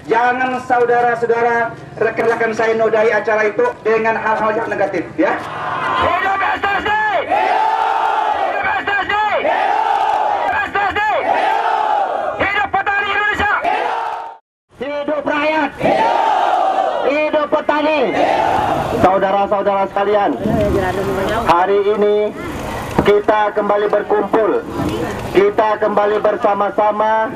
Jangan saudara-saudara rekan-rekan saya nodai acara itu dengan hal-hal yang negatif, ya. Hidup STC! Hidup STC! Hidup STC! Hidup petani Indonesia! Hidup rakyat! Hidup petani! Saudara-saudara sekalian, hari ini kita kembali berkumpul, kita kembali bersama-sama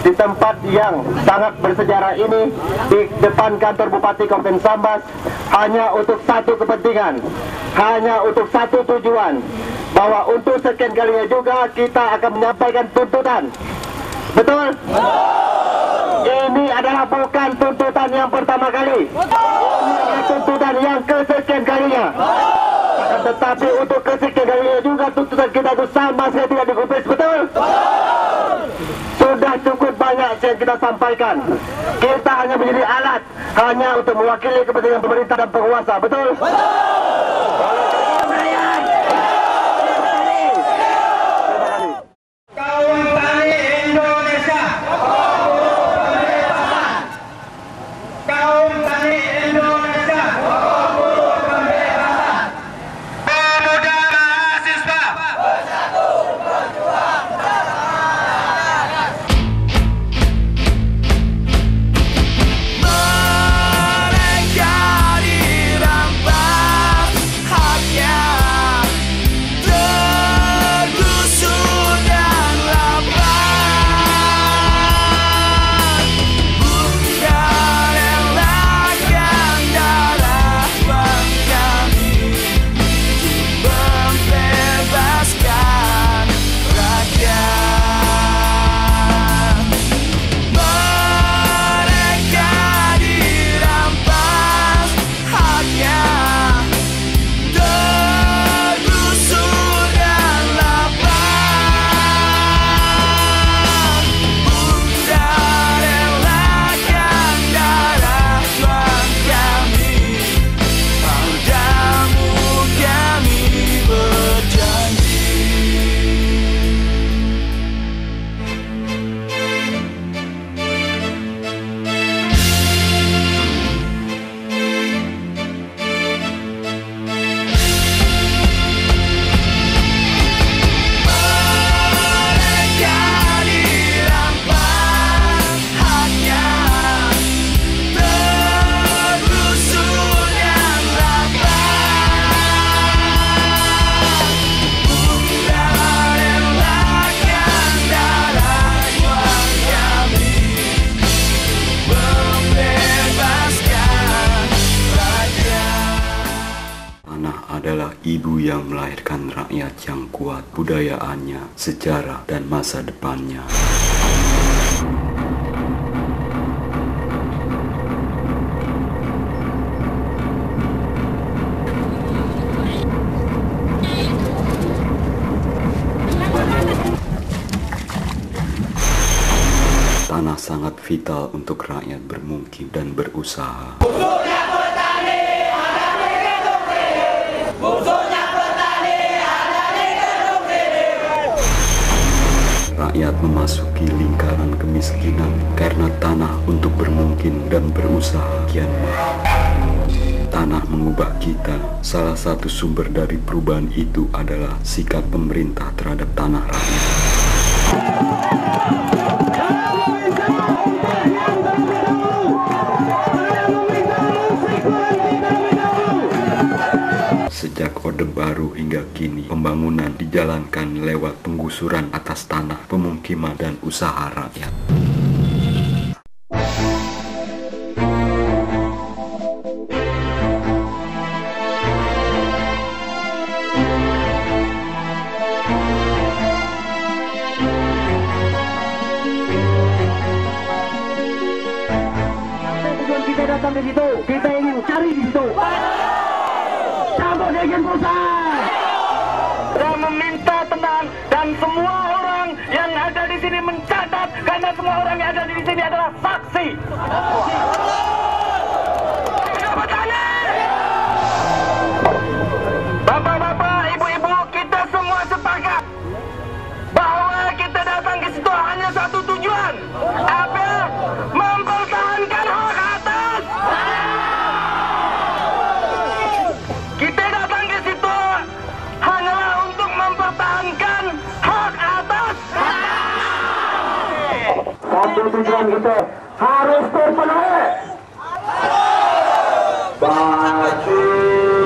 di tempat yang sangat bersejarah ini, di depan kantor Bupati Kabupaten Sambas, hanya untuk satu kepentingan, hanya untuk satu tujuan, bahwa untuk sekian kalinya juga kita akan menyampaikan tuntutan. Betul? Ini adalah bukan tuntutan yang pertama kali. Ini adalah tuntutan yang kesekian kalinya. Tetapi untuk kesekian kalinya juga tuntutan kita itu sama sekali tidak digubris. Betul? Sudah cukup banyak yang kita sampaikan. Kita hanya menjadi alat, hanya untuk mewakili kepentingan pemerintah dan penguasa. Betul? Kawan tani Indonesia, kaum tani Indonesia, pemuda mahasiswa, bersatu berjuang bersama. Mereka dirampas haknya, tergusur dan lapar. Bunda relakan darah kami membebaskan rakyat. Mereka dirampas haknya, tergusur dan lapar. Bunda relakan darah kami, padamu kami berjanji. Mereka dirampas haknya, tergusur dan lapar. Bunda relakan darah kami, membebaskan rakyat. Tanah adalah ibu yang melahirkan rakyat yang kuat, budayaannya, sejarah, dan masa depannya. Tanah sangat vital untuk rakyat bermukim dan berusaha. Rakyat memasuki lingkaran kemiskinan karena tanah untuk bermukim dan berusaha kian mahal. Tanah mengubah kita. Salah satu sumber dari perubahan itu adalah sikap pemerintah terhadap tanah rakyat. Sejak Orde Baru hingga kini, pembangunan dijalankan lewat penggusuran atas tanah, pemukiman, dan usaha rakyat. Tujuan kita datang ke situ, kita ingin cari di situ. Cabut dengan perusahaan dan meminta tenang, dan semua orang yang ada di sini mencatat, karena semua orang yang ada di sini adalah saksi. Bapak-bapak, ibu-ibu, kita semua sepakat bahwa kita datang ke situ hanya satu tujuan, apa? Mempertahankan perjuangan kita harus terpenuhi. Baju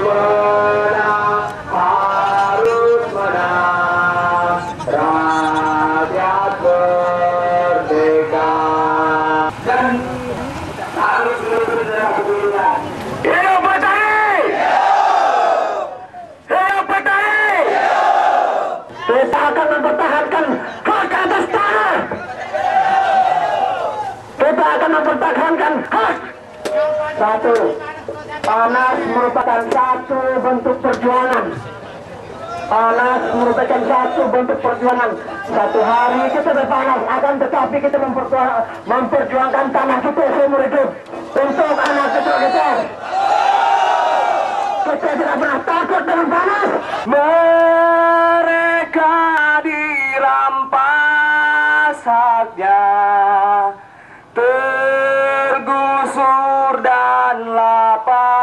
menang, harus menang, rakyat merdeka dan harus benar-benar. Hidup petani! Hidup petani! Kita akan mempertahankan hak atas tanah. Kita akan mempertahankan hak. Satu, panas merupakan satu bentuk perjuangan. Panas merupakan satu bentuk perjuangan. Satu hari kita berpanas, akan tetapi kita memperjuangkan tanah kita seumur hidup untuk anak cucu kita. Kita tidak pernah takut dengan panas. Mereka dirampas haknya, tergusur dan lapar.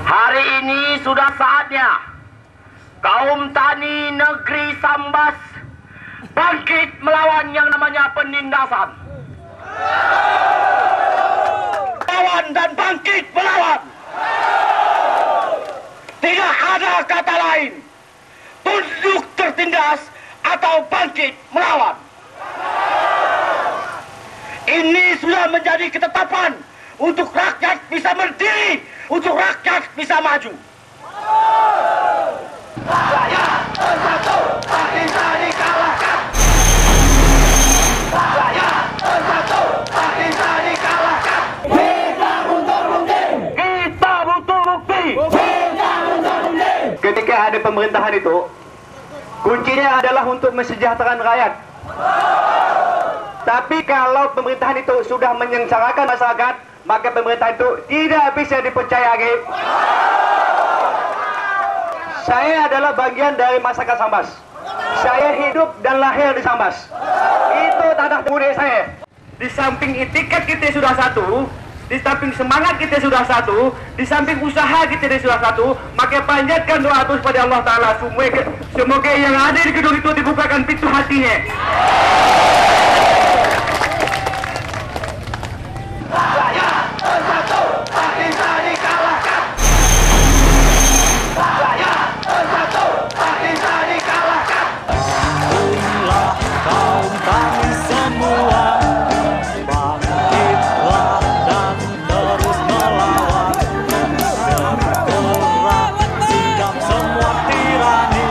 Hari ini sudah saatnya kaum tani negeri Sambas bangkit melawan yang namanya penindasan. Melawan dan bangkit melawan. Tidak ada kata lain. Tunduk tertindas atau bangkit melawan. Ini sudah menjadi ketetapan untuk rakyat bisa berdiri, untuk rakyat bisa maju. Rakyat bersatu, tak bisa dikalahkan. Rakyat bersatu, tak bisa dikalahkan. Kita butuh bukti. Kita butuh bukti. Kita butuh bukti. Ketika ada pemerintahan itu, kuncinya adalah untuk mensejahterakan rakyat. Tapi kalau pemerintahan itu sudah menyengsarakan masyarakat, maka pemerintahan itu tidak bisa dipercaya lagi. Saya adalah bagian dari masyarakat Sambas. Saya hidup dan lahir di Sambas. Itu tanah budaya saya. Di samping etikat kita sudah satu, di samping semangat kita sudah satu, di samping usaha kita sudah satu, maka panjatkan doa terus pada Allah Ta'ala. Semoga yang ada di gedung itu dibukakan pintu hatinya. Rakyat bersatu, tak bisa dikalahkan. Rakyat bersatu, tak bisa dikalahkan. Bangunlah kaum tani semua, bangkitlah dan terus melawan. Bergerak sikap semua tirani,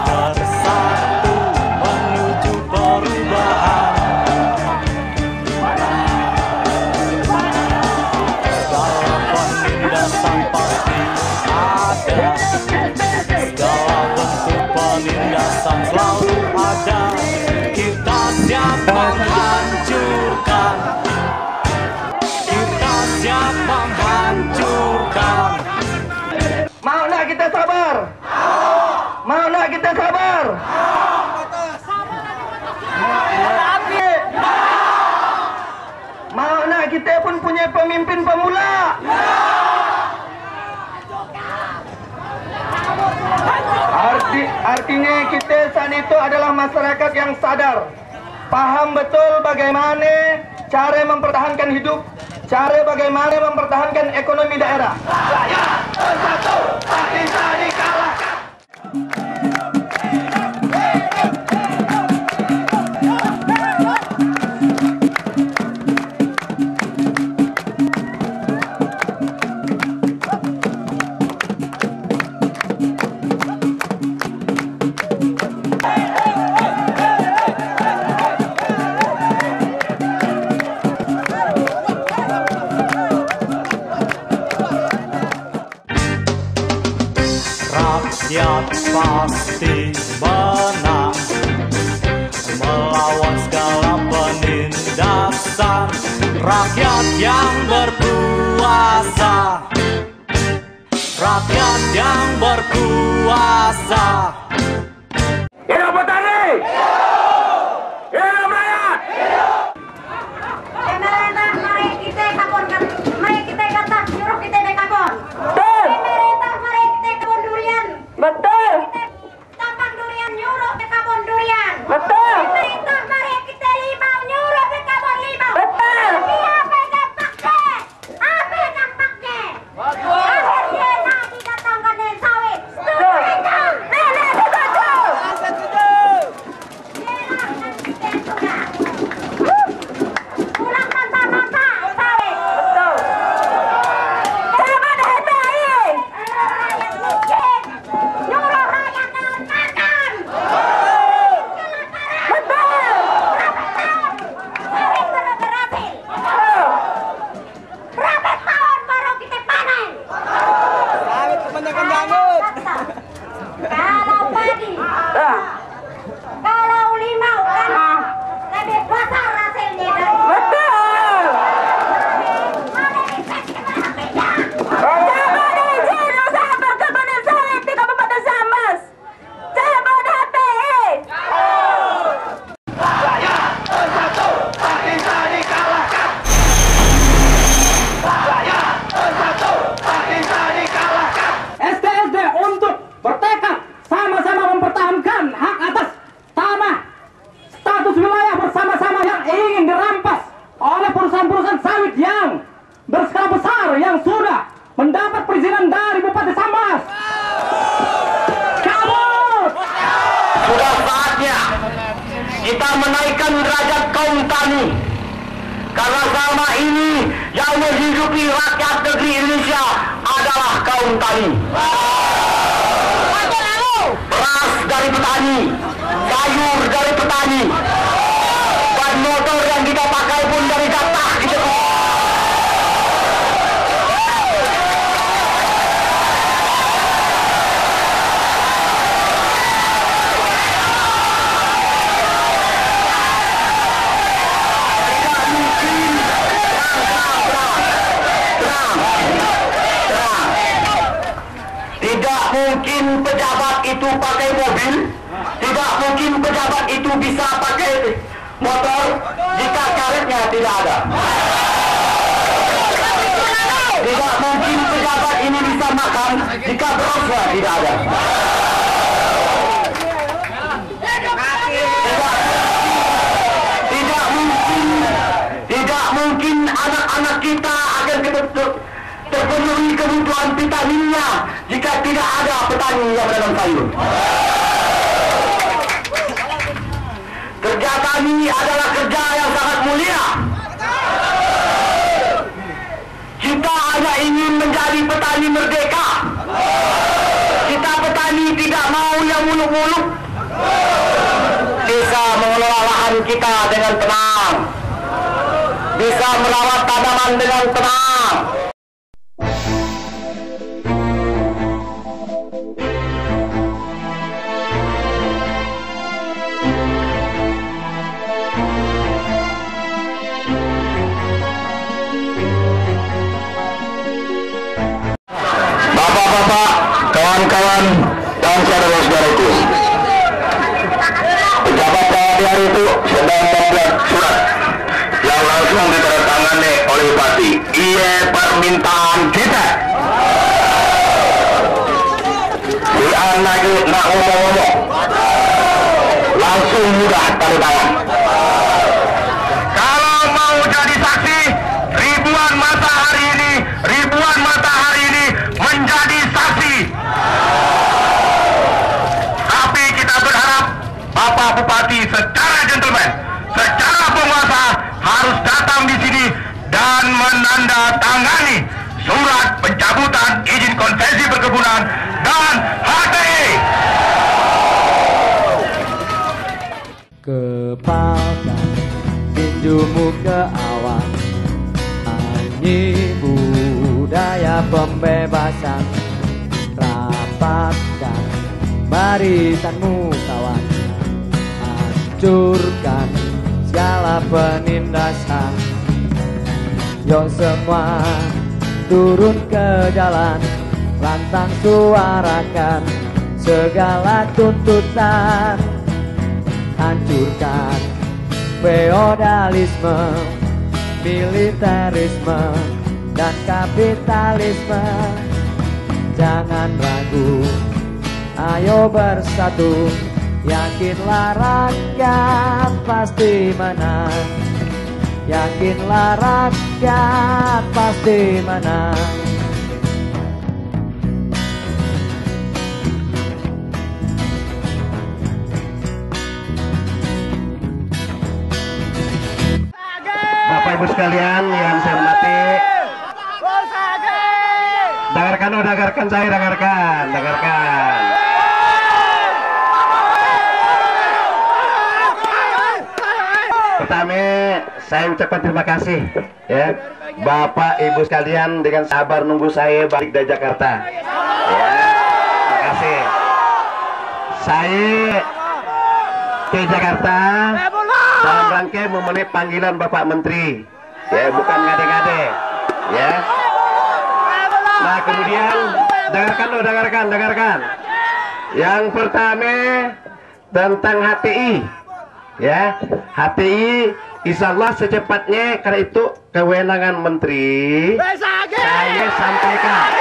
bersatu menuju perubahan. Segala bentuk penindasan selalu ada. Kita siap menghancurkan. Kita siap menghancurkan. Mau nak kita sabar? Mau nak kita sabar? Mau nak kita pun punya pemimpin pemula? Artinya kita saat itu adalah masyarakat yang sadar, paham betul bagaimana cara mempertahankan hidup, cara bagaimana mempertahankan ekonomi daerah. Rakyat bersatu, tak bisa dikalahkan. pasti menang melawan segala penindasan rakyat yang berkuasa. Rakyat yang berkuasa. Hidup petani! Hidup rakyat! Pemerintah mari kita kabon, mari kita kata nyuruh kita naik kabon. Betul! Pemerintah mari kita kabon durian. Betul! Tampang durian nyuruh ke kabon durian. Betul! Pemerintah mari kita limau nyuruh ke kabon limau. Betul! Tapi apa dampaknya? Apa dampaknya? Akhirnya nanti datangkan dari sawit. Pulang mantap-mantap sawit. Betul! Jangan HPI. Rakyat miskin. Nyuruh rakyat dengan makan. Betul! Berapa tahun? Sawit baru berhasil. Berapa tahun baru kita panen? Sawit kebanyakan janggut. Kalau padi, Nah, kalau limau kan lebih besar hasilnya dari betul! mana infeksi berhentinya. Jangan izin usaha perkebunan sawit di Kabupaten Sambas. Cabut HPI! STSD untuk bertekad sama-sama mempertahankan hak atas tanah, status wilayah bersama-sama yang ingin dirampas oleh perusahaan-perusahaan sawit yang berskala besar yang sudah mendapat perizinan dari Bupati Sambas. Cabut! Sudah saatnya kita menaikkan derajat kaum tani. Karena selama ini yang menghidupi rakyat negeri Indonesia adalah kaum tani. Beras dari petani, sayur dari petani, ban motor yang kita pakai pun dari jatah kita. Tidak mungkin pejabat itu pakai mobil, tidak mungkin pejabat itu bisa pakai motor jika karetnya tidak ada. Tidak mungkin pejabat ini bisa makan jika berosnya tidak ada. Tidak mungkin anak-anak kita akan terpenuhi kebutuhan vitaminnya jika tidak ada petani yang menanam sayur. Kerja tani adalah kerja yang sangat mulia. Kita hanya ingin menjadi petani merdeka. Kita petani tidak mau yang muluk-muluk. Bisa mengelola lahan kita dengan tenang. Bisa merawat tanaman dengan tenang. Bapak-bapak, kawan-kawan, dan saudara-saudaraku, pejabat PHDR itu sedang membuat surat yang langsung ditandatangani oleh Bupati. Iya permintaan kita. Si anak itu nak ngomong-ngomong, langsung mudah tanda tangan. Kalau mau jadi saksi, ribuan mata hari ini menjadi saksi. Tapi kita berharap Bapak Bupati secara gentleman, secara penguasa harus datang di sini dan menandatangani surat pencabutan izin konsesi perkebunan dan HTI. Kepalkan tinjumu ke awan, nyanyi budaya pembebasan, rapatkan barisanmu kawan, hancurkan segala penindasan. Yo semua turun ke jalan, lantang suarakan segala tuntutan. Hancurkan feodalisme, militerisme, dan kapitalisme. Jangan ragu, ayo bersatu, yakinlah rakyat pasti menang. Yakinlah rakyat pasti menang. Bapak Ibu sekalian yang saya hormati, dengarkan, dengarkan saya, dengarkan. Pertama, saya ucapkan terima kasih ya Bapak Ibu sekalian dengan sabar nunggu saya balik dari Jakarta. Ya, terima kasih. Saya ke Jakarta dalam rangka memenuhi panggilan Bapak Menteri, ya, bukan ngade-ngade, ya. Nah, kemudian dengarkan. Yang pertama tentang HTI, ya, HTI, insya Allah secepatnya, karena itu kewenangan Menteri. Saya sampaikan.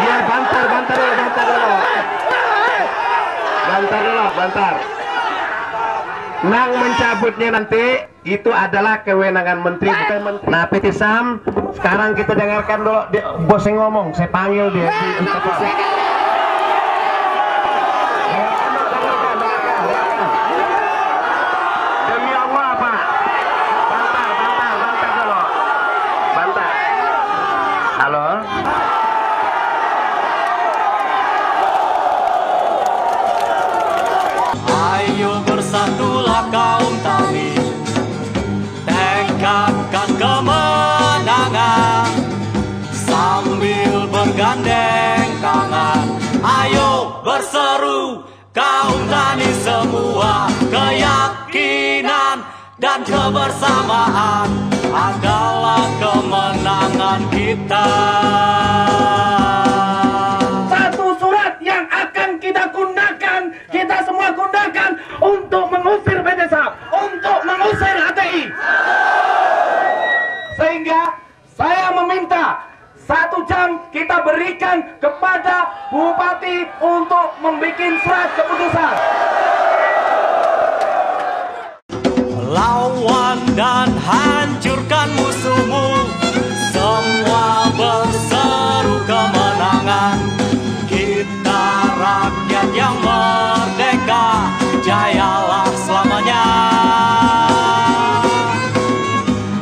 Ya, bantar. Nang mencabutnya nanti itu adalah kewenangan Menteri, bukan Menteri. Nah, PT SAM sekarang kita dengarkan dulu bos yang ngomong, saya panggil dia. Demi Allah, Pak. Bantar dulu. Bantar. Halo. Ayo bersatulah kaum tani, tekadkan kemenangan sambil bergandeng tangan. Ayo berseru kaum tani semua, keyakinan dan kebersamaan adalah kemenangan kita. Satu surat yang akan kita gunakan, kita semua gunakan untuk mengusir PT SAM, untuk mengusir HTI. Sehingga saya meminta 1 jam kita berikan kepada Bupati untuk membuat surat keputusan. Lawan dan hancurkan musuhmu, semua berseru kemenangan. Kita rakyat yang merdeka, jayalah selamanya.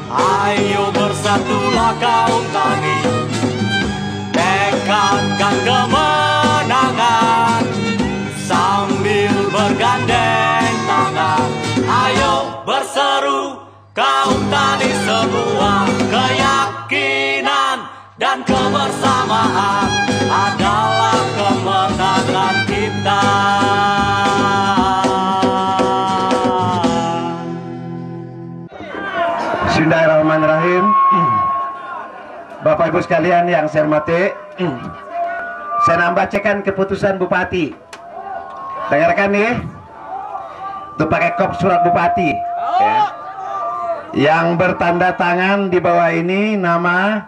Ayo bersatulah kaum tani, tekadkan kemenangan sambil bergandeng tangan. Ayo berseru kaum tani semua, keyakinan dan kebersamaan adalah kemenangan kita. Bismillahirrahmanirrahim. Bapak Ibu sekalian yang saya hormati, saya membacakan keputusan Bupati. Dengarkan nih, itu pakai kop surat Bupati, ya. Yang bertanda tangan di bawah ini nama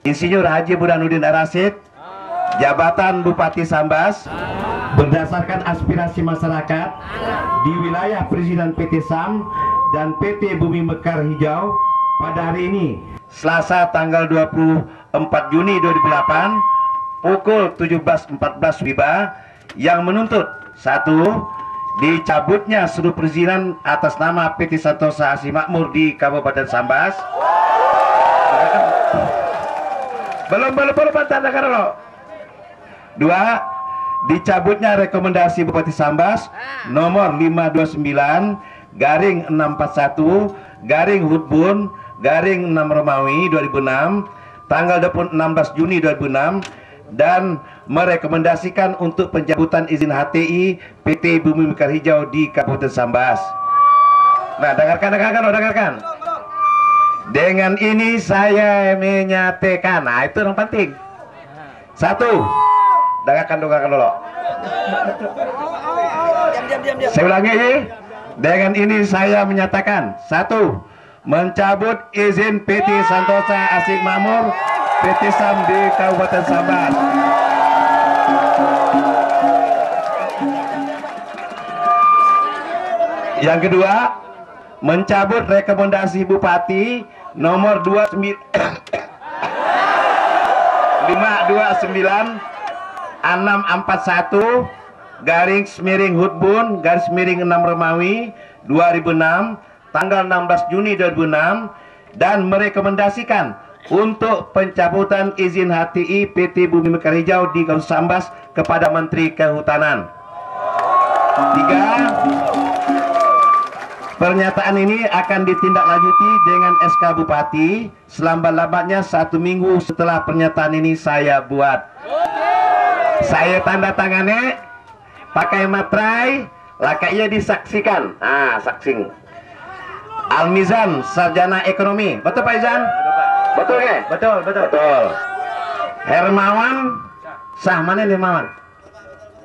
Insinyur Haji Burhanuddin Ar-Rasyid, jabatan Bupati Sambas, berdasarkan aspirasi masyarakat di wilayah perizinan PT SAM dan PT Bumi Mekar Hijau pada hari ini, Selasa tanggal 24 Juni 2008 pukul 17.14 WIBA, yang menuntut: 1. Dicabutnya seluruh perizinan atas nama PT Santosa Asih Makmur di Kabupaten Sambas. Belum tanda kata lo. 2. Dicabutnya rekomendasi Bupati Sambas nomor 529/641/Hutbun/6 Romawi 2006 tanggal 16 Juni 2006 dan merekomendasikan untuk pencabutan izin HTI PT Bumi Mekar Hijau di Kabupaten Sambas. Nah, dengarkan. Dengan ini saya menyatakan, nah itu yang penting. Satu, dengarkan dulu. Saya ulangi, dengan ini saya menyatakan, satu, mencabut izin PT Santosa Asik Makmur PT SAM di Kabupaten Sambas. Yang kedua, mencabut rekomendasi Bupati nomor 529/641/6 Romawi 2006 tanggal 16 Juni 2006 dan merekomendasikan untuk pencabutan izin HTI PT Bumi Mekar Hijau di Kabupaten Sambas kepada Menteri Kehutanan. 3. Pernyataan ini akan ditindaklanjuti dengan SK Bupati selambat-lambatnya 1 minggu setelah pernyataan ini saya buat. Saya tanda tangannya pakai materai, lakainya disaksikan. Saksing. Al-Mizan, sarjana ekonomi. Betul Pak Izan? Betul ya? Betul. Hermawan, sah mana Hermawan?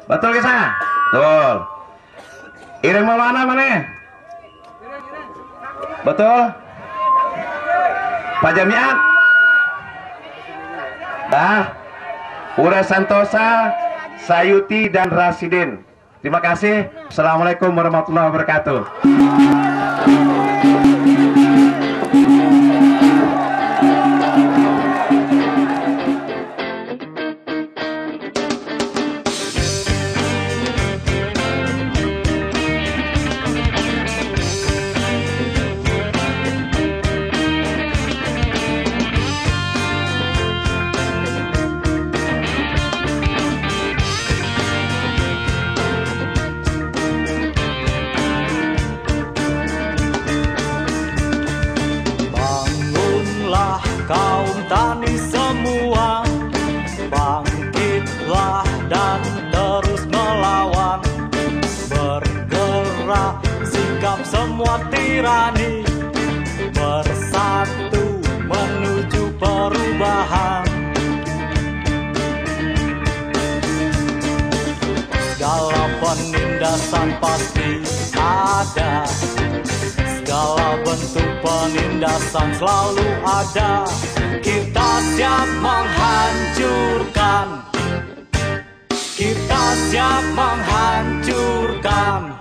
Betul ke sah? Betul. Ireng Maulana mana? Betul. Pak Jamiat. Ura Santosa, Sayuti dan Rasidin. Terima kasih. Assalamualaikum warahmatullahi wabarakatuh. Kaum tani semua, bangkitlah dan terus melawan. Bergerak sikap semua tirani, bersatu menuju perubahan. Segala penindasan pasti ada, segala bentuk penindasan selalu ada. Kita siap menghancurkan, kita siap menghancurkan.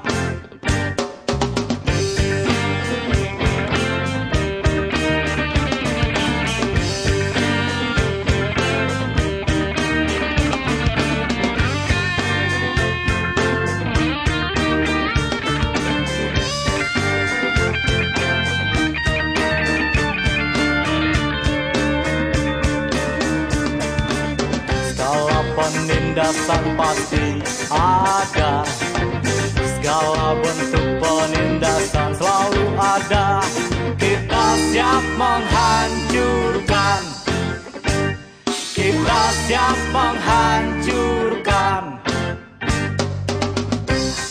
Penindasan pasti ada, segala bentuk penindasan selalu ada. Kita siap menghancurkan, kita siap menghancurkan.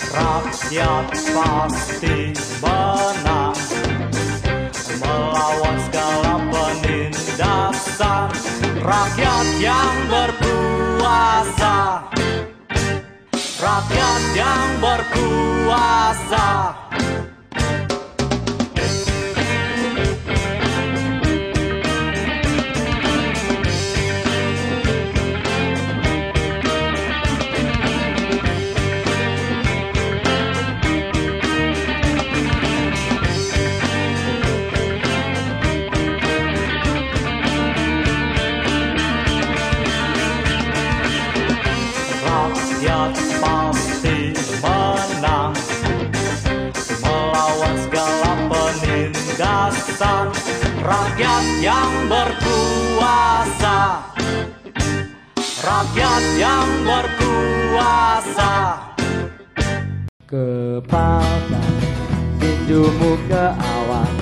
Rakyat pasti menang melawan segala penindasan. Rakyat yang berkuasa, rakyat yang berkuasa. Rakyat pasti menang melawan segala penindasan. Rakyat yang berkuasa, rakyat yang berkuasa. Kepalkan tinjumu ke awan,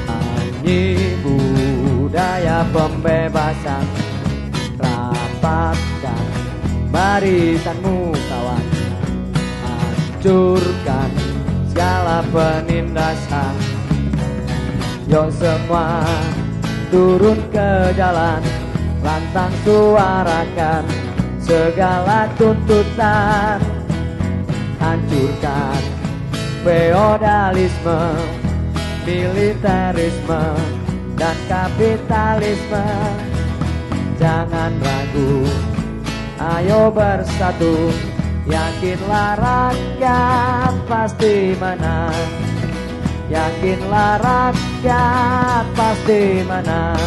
nyanyi budaya pembebasan. Rapatkan barisanmu kawan. Hancurkan segala penindasan. Yuk semua turun ke jalan, lantang suarakan segala tuntutan. Hancurkan feodalisme, militerisme, dan kapitalisme. Jangan ragu, ayo bersatu, yakinlah rakyat pasti menang. Yakinlah rakyat pasti menang.